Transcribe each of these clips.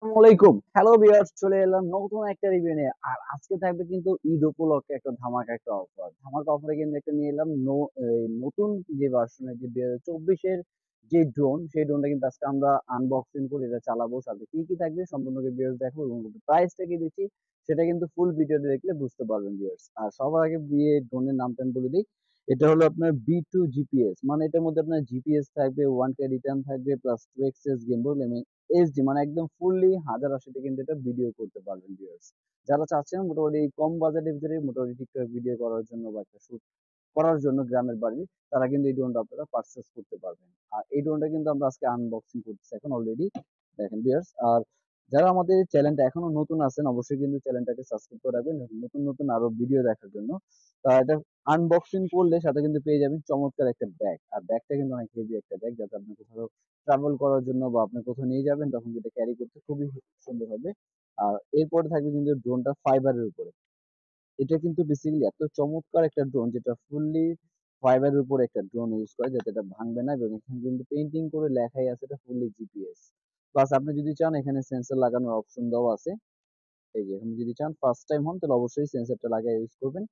আসসালামাইকুম। Hello viewers, চলে এলাম নতুন একটা রিভিউ নিয়ে। আর আজকে থাকবে কিন্তু ঈদ উপলক্ষে একটা ধামাকা একটা অফার। ধামাকা অফারে কিন্তু একটা নিয়ে এলাম নতুন যে ভার্সনের যে 2024 এর যে ড্রোন, সেই ড্রোনটা কিন্তু আজকে আমরা আনবক্সিং করে এটা চালাবো। সাথে কি কি থাকবে সম্পূর্ণ ভিউয়ার্স দেখো এবং প্রাইসটা কি দিচ্ছি সেটা কিন্তু ফুল ভিডিওতে দেখলে বুঝতে পারবেন ভিউয়ার্স। আর সবার আগে বিয়ে ড্রোনের নামটা আমি বলে দিই। এটা হলো আপনার B2 জিপিএস, মানে এটার মধ্যে আপনার জিপিএস থাকবে, 1K রিটার্ন থাকবে, প্লাস 2 গিম্বল এবং এইচডি, মানে একদম ফুললি 1080 কিন্তু এটা ভিডিও করতে পারবেন ভিউয়ার্স। যারা চাচ্ছেন মোটামুটি কম বাজেটের ভিতরে মোটামুটি টিকটক ভিডিও করার জন্য বা একটা শুট করার জন্য গ্রামের বাড়ি, তারা কিন্তু এই ড্রোনটা আপনারা পারচেজ করতে পারবেন। আর এই ড্রোনটা কিন্তু আমরা আজকে আনবক্সিং করতেছি এখন অলরেডি, দেখেন ভিউয়ার্স। আর যারা আমাদের চ্যানেলটা এখনো নতুন আছেন অবশ্যই কিন্তু চ্যানেলটাকে সাবস্ক্রাইব করে রাখবেন নতুন নতুন আরো ভিডিও দেখার জন্য। তা এটা আনবক্সিং করলে সাথে কিন্তু পেয়ে যাবেন চমৎকার একটা ব্যাগ। আর ব্যাগটা কিন্তু অনেক হেভি একটা ব্যাগ, যাতে আপনি কোথাও ট্রাভেল করার জন্য বা আপনি কোথাও নিয়ে যাবেন তখন এটা ক্যারি করতে খুবই সুন্দর হবে। আর এরপরে থাকবে কিন্তু ড্রোনটা ফাইবারের উপরে। এটা কিন্তু বেসিক্যালি এত চমৎকার একটা ড্রোন যেটা ফুললি ফাইবারের উপর একটা ড্রোন ইউজ করে, যাতে এটা ভাঙবে না। এবং এখানে কিন্তু পেইন্টিং করে লেখাই আছে এটা ফুললি জিপিএস। প্লাস আপনি যদি চান এখানে সেন্সর লাগানোর অপশন দেওয়া আছে। এই যে আপনি যদি চান ফার্স্ট টাইম হন তাহলে অবশ্যই সেন্সরটা লাগিয়ে ইউজ করবেন।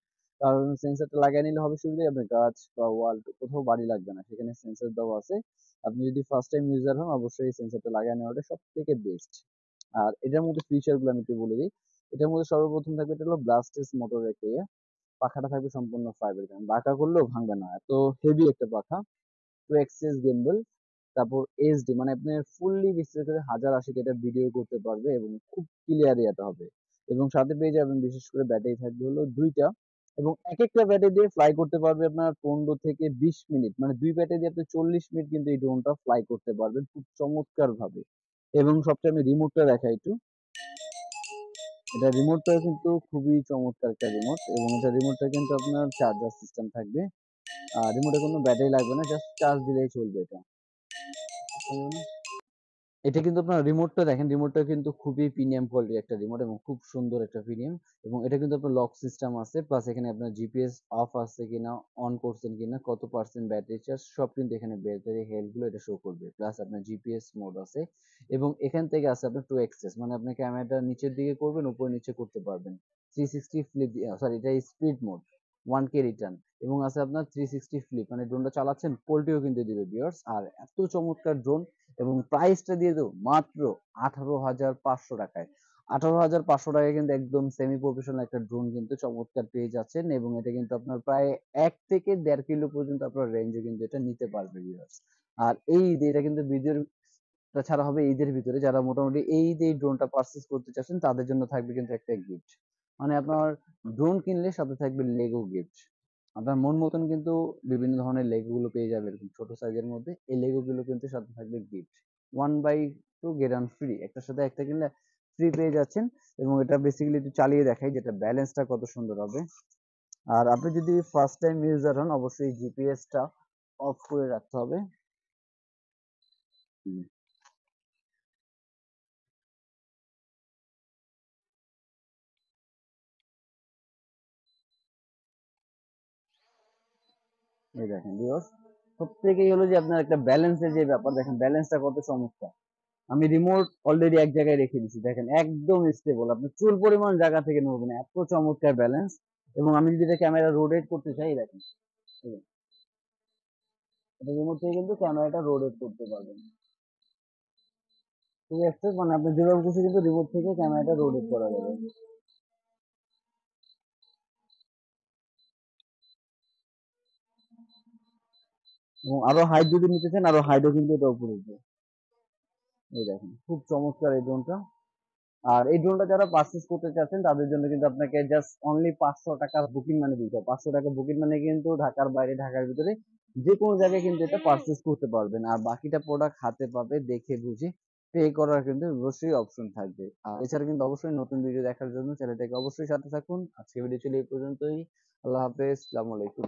কারণ সেন্সরটা লাগিয়ে নিলে হবে সুবিধা, আপনার গাছ বা ওয়াল কোথাও বাড়ি লাগবে না, সেখানে সেন্সর দেওয়া আছে। আপনি যদি ফার্স্ট টাইম ইউজার হন অবশ্যই এই সেন্সরটা লাগিয়ে নেওয়াটা সব থেকে বেস্ট। আর এটার মধ্যে ফিচার গুলো আমি একটু বলে দিই। এটার মধ্যে সর্বপ্রথম থাকবে এটা হলো ব্লাস্টেস মোটর একটা ইয়ে। পাখাটা থাকবে সম্পূর্ণ ফাইবার, বাঁকা করলেও ভাঙবে না, এত হেভি একটা পাখা। টু এক্সিস গিম্বল, তারপর এইচডি, মানে আপনি ফুললি বিশেষ করে 1080 এটা ভিডিও করতে পারবে এবং খুব ক্লিয়ার এটা হবে। এবং সাথে পেয়ে যাবেন বিশেষ করে ব্যাটারি থাকবে হলো দুইটা, এবং এক একটা ব্যাটারি দিয়ে ফ্লাই করতে পারবে আপনার 15 থেকে 20 মিনিট, মানে দুই ব্যাটারি দিয়ে আপনি 40 মিনিট কিন্তু এই ড্রোনটা ফ্লাই করতে পারবেন খুব চমৎকার ভাবে। এবং সবচেয়ে আমি রিমোটটা দেখাই একটু। এটা রিমোটটাও কিন্তু খুবই চমৎকার একটা রিমোট, এবং এটা রিমোটটা কিন্তু আপনার চার্জার সিস্টেম থাকবে। আর রিমোটে কোনো ব্যাটারি লাগবে না, জাস্ট চার্জ দিলেই চলবে এটা। এটা কিন্তু আপনার রিমোটটা দেখেন, রিমোটটা কিন্তু খুবই প্রিমিয়াম কোয়ালিটির একটা রিমোট এবং খুব সুন্দর একটা প্রিমিয়াম। এবং এটা কিন্তু আপনার লক সিস্টেম আছে, প্লাস এখানে আপনার জিপিএস অফ আছে কিনা, অন করছেন কিনা, কত পার্সেন্ট ব্যাটারি চার্জ, সব কিন্তু এখানে ব্যাটারি হেলথ গুলো এটা শো করবে। প্লাস আপনার জিপিএস মোড আছে, এবং এখান থেকে আছে আপনার টু এক্সেস, মানে আপনি ক্যামেরাটা নিচের দিকে করবেন উপরে নিচে করতে পারবেন। 360 ফ্লিপ, সরি এটা স্পিড মোড, 1K রিটার্ন, এবং আছে আপনার 360 ফ্লিপ, মানে ড্রোনটা চালাচ্ছেন পোল্টিও কিন্তু দিবে ভিউয়ার্স। আর এত চমৎকার ড্রোন, এবং প্রাইসটা দিয়ে দেবো মাত্র 18,500 টাকায়। 18,500 টাকায় কিন্তু একদম সেমি প্রফেশনাল একটা ড্রোন কিন্তু চমৎকার পেয়ে যাচ্ছেন। এবং এটা কিন্তু আপনার প্রায় 1 থেকে 1.5 কিলো পর্যন্ত আপনার রেঞ্জে কিন্তু এটা নিতে পারবে ভিউয়ার্স। আর এই ঈদে এটা কিন্তু ভিডিওর ছাড়া হবে ঈদের ভিতরে, যারা মোটামুটি এই ঈদে এই ড্রোনটা পারচেজ করতে চাচ্ছেন তাদের জন্য থাকবে কিন্তু একটা গিফট। মানে আপনার ড্রোন কিনলে সাথে থাকবে লেগো গিফট। আপনার মন মতন কিন্তু বিভিন্ন ধরনের লেগো গুলো পেয়ে যাবে এরকম ছোট সাইজের মধ্যে। এই লেগো গুলো কিন্তু সাথে থাকবে গিফট, 1/2 গেট অন ফ্রি, একটার সাথে একটা কিনলে ফ্রি পেয়ে যাচ্ছেন। এবং এটা বেসিক্যালি একটু চালিয়ে দেখাই যেটা ব্যালেন্সটা কত সুন্দর হবে। আর আপনি যদি ফার্স্ট টাইম ইউজার হন অবশ্যই জিপিএসটা অফ করে রাখতে হবে। হুম, এই দেখেন ভিউয়ার্স, প্রত্যেকেই হলো যে আপনার একটা ব্যালেন্সের যে ব্যাপার, দেখেন ব্যালেন্সটা কত চমৎকার। আমি রিমোট অলরেডি এক জায়গায় রেখে দিচ্ছি, দেখেন একদম স্টেবল, আপনি চুল পরিমাণ জায়গা থেকে নড়বে না, এত চমৎকার ব্যালেন্স। এবং আমি যদি এটা ক্যামেরা রোটেট করতে চাই, দেখেন এই যে, এটা রিমোট থেকে কিন্তু ক্যামেরাটা রোটেট করতে পারবেন। খুবই এক্সেস, মানে আপনি যেভাবে খুশি কিন্তু রিমোট থেকে ক্যামেরাটা রোটেট করা যাবে। এবং আরো হাইট যদি নিতে চান আরো হাইটও কিন্তু এটা উপরে উঠবে। এই দেখেন খুব চমৎকার এই ড্রোনটা। আর এই ড্রোনটা যারা পারচেজ করতে চাচ্ছেন তাদের জন্য কিন্তু আপনাকে জাস্ট অনলি 500 টাকা বুকিং মানি দিতে হবে। 500 টাকা বুকিং মানে কিন্তু ঢাকার বাইরে ঢাকার ভিতরে যে কোনো জায়গায় কিন্তু এটা পারচেজ করতে পারবেন। আর বাকিটা প্রোডাক্ট হাতে পাবে দেখে বুঝে পে করার কিন্তু অবশ্যই অপশন থাকবে। আর এছাড়া কিন্তু অবশ্যই নতুন ভিডিও দেখার জন্য চ্যানেলটাকে অবশ্যই সাথে থাকুন। আজকে ভিডিও ছিল এই পর্যন্তই। আল্লাহ হাফেজ, আসসালামু আলাইকুম।